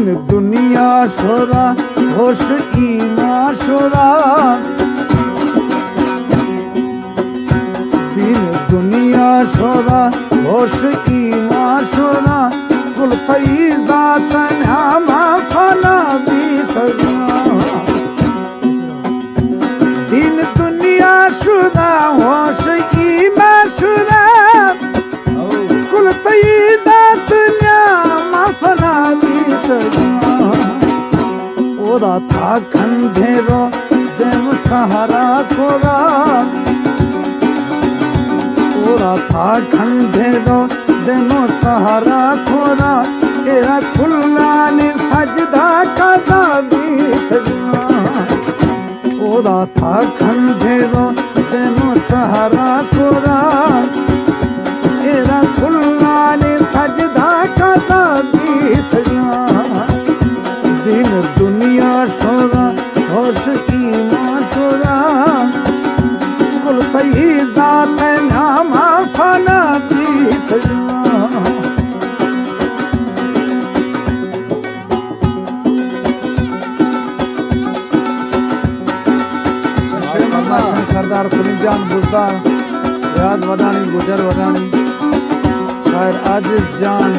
दिन दुनिया शोरा होश ईमा शोरा दिन दुनिया शोरा होश ईमा शोरा कुल फैजा तन्हा फना बीत दिन दुनिया शुदा होश ईमा शुदा कुल फैजा तन्हा फना बीत ओरा था खंडेरो देव सहारा कोरा ओरा था खंडेरो देनो सहारा खोरा तेरा खुल्ला ने सजदा कजा बीत ओरा था खंडेरो देनो सहारा खोरा तेरा खुल्ला ने सजदा कजा बीत दिन दुनिया शोरा होश ईमा शोरा कुल फैजा तन्हा फना बीत सरदार सुनीजान बुद्धा रियाज वदानी गुजर वदानी शायर आजिज जान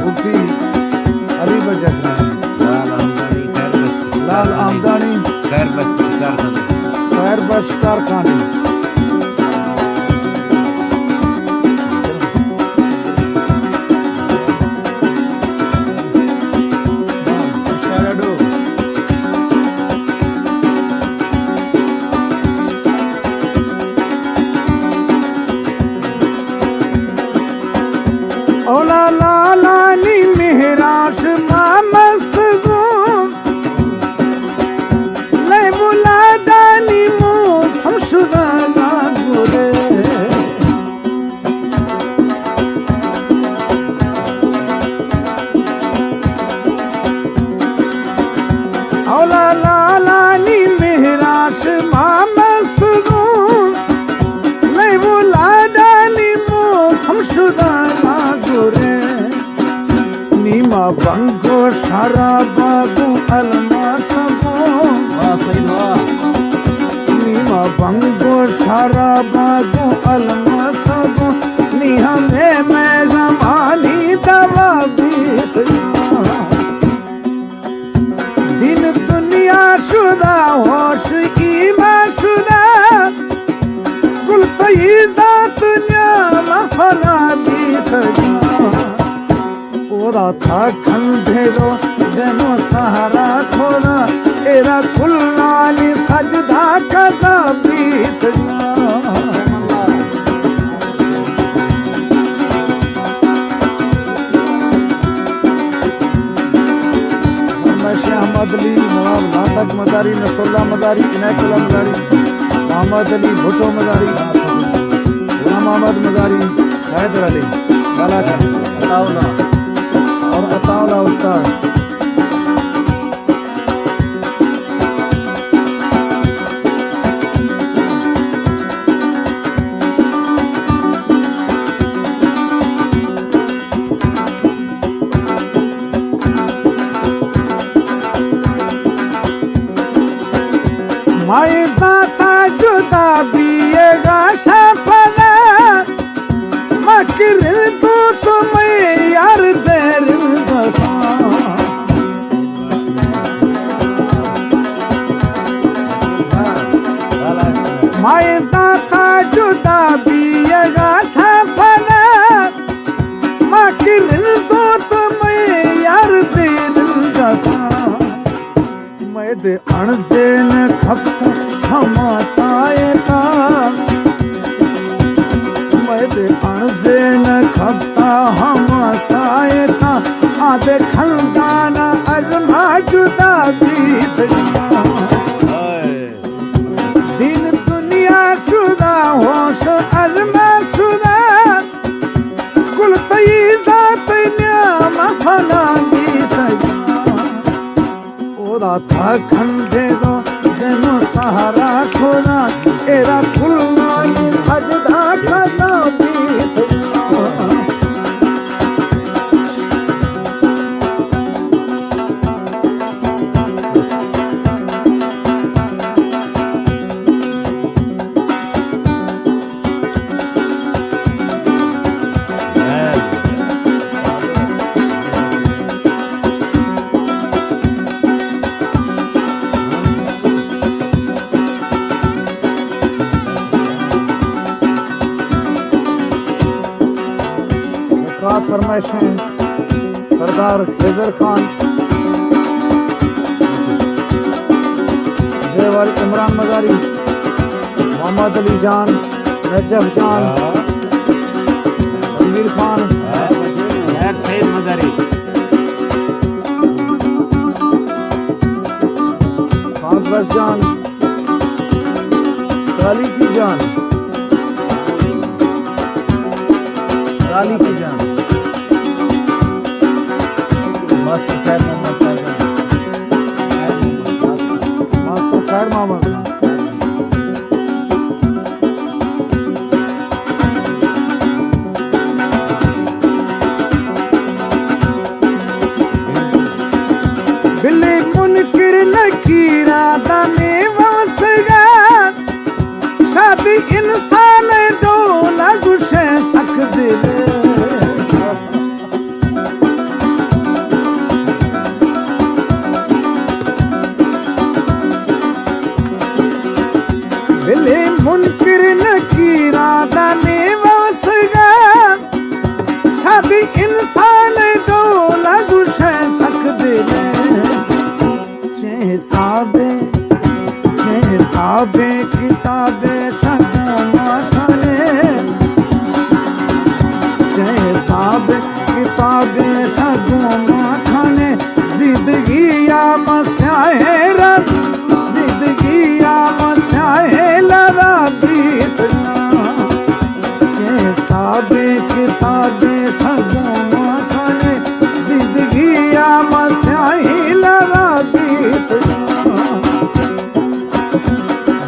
मुफ्ती अली बजट लाल आमदानी खैर बख्श कारखानी ओला लालानी मेहराश मामस्त ले बुला दानी मो समशुदा गुरे ओला लालानी मेहराश मामस्त ले बुला दानी मो समशुदा नीमा बंगो सारा बाबू अलमा सबो नीमा बंगो सारा बाबू अलमा सबो निहा में जमानी दवा बीत दिन दुनिया शुदा होश ईमा शुदा कुल फैजा दुनिया फना बीत ओरा था खंडेरो देनो सहारा खोरा तेरा खुल्ला ने सजदा कजा बीत अहमद अली नवाब नाटक मदारी नसरुल्लाह मदारी इनायतुल्लाह मदारी मोहम्मद अली भुट्टो मदारी गुलाम अहमद मदारी हैदर अली बालाघाट अताउल्लाह और अताउल्लाह उस्ताद माए दाता जुदा बिएगा सफला मकर तो तुम्हें यार देर बता माए दाता जुदा बिएगा सफला मकर तो तुम्हें यार देर बता दे अणसे न खपता हमारे का मैं दे अणसे न खपता हमारे का आधे खलदाना अजमा जुदा बीत दिन दुनिया शुदा होश अजमा शुदा कुल तईजा तैन्या फना बीत था खंडेरो देनो सहारा खोरा तेरा खुल्ला सजदा कजा बीत फरमाइशें सरदार खैजर खान जेवर इमरान मजारी, मोहम्मद अली जान, नजफ जान, रणवीर खान, सैयद मजारी, खानबस जान, काली की जान, काली की जान, मास्टर खैर मोहम्मद साहब, मास्टर खैर मोहम्मद बिल्ली मुनकिर नकीरा दाने वासगा शादी इंसान जो न गुशे सकदे बिल्ली मुनकिर नकीरा दाने वासगा शादी इंसान जो न गुशे सकदे हिसाबे किताबे शगों माथाने हिसाबे किताबे शगों माथाने जिंदगी या मस्याहे रब जिंदगी या मस्याहे लरा बीत हिसाबे किताबे शगों माथाने जिंदगी या मस्याहे लरा बीत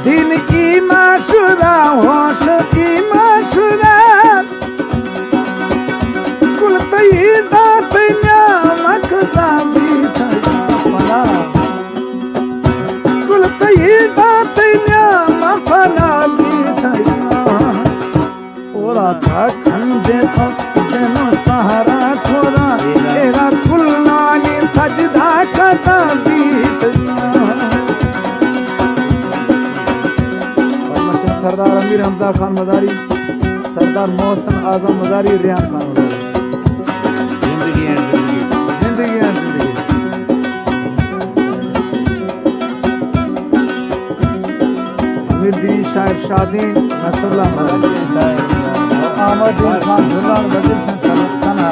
दिन की माशुरा होश की माशुरा कुल तई जात न्यामक जाबी फला कुल तई जात न्याम फला भी ओरा था खंदे तो जनो सहारा थोड़ा तेरा कुल्लानी सजदा कदा बीत सरदार अमीर हमजा खान मजारी, सरदार मोहसन आजम मजारी, रियान खान मजारी, जिंदगी है जिंदगी, जिंदगी है जिंदगी। अमीर दी शायर शादीन नसरुल्लाह मजारी, अहमद खान जुल्लान वजीर खाना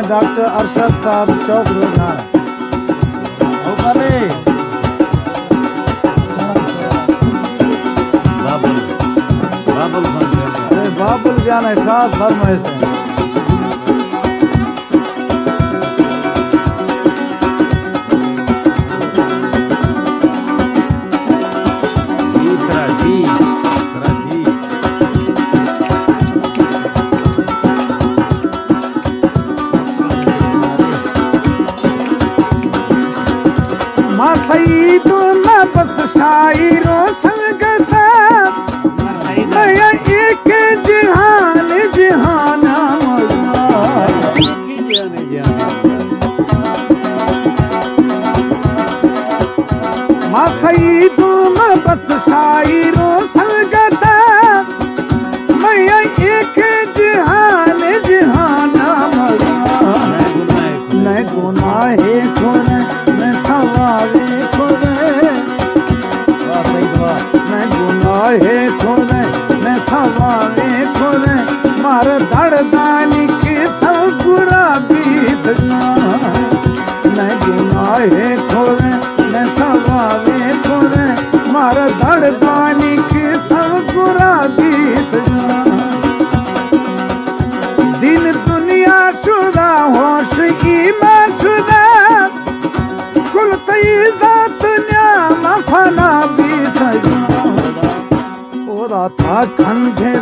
डॉक्टर अरशद साहब चौक रोजाना बाबुल जान है खास फरमाइश है सईदो न बस शायरों संग मैं एक जहान जहाना माँ सईदो न बस शायरों संग मैं एक जहान जहाना मैं गुनाहे खोने मैं सवारे मैं गुनाहे खोने मैं सवारे खोने मार दर्दानी के सब बुरा बीत मैं गुनाहे खोने मैं सवारे खोने मार दर्दानी के सब बुरा बीत दिन दुनिया शुदा होश की माशुदा कुल तई जात न्याम फना बीत ओरा था कंधे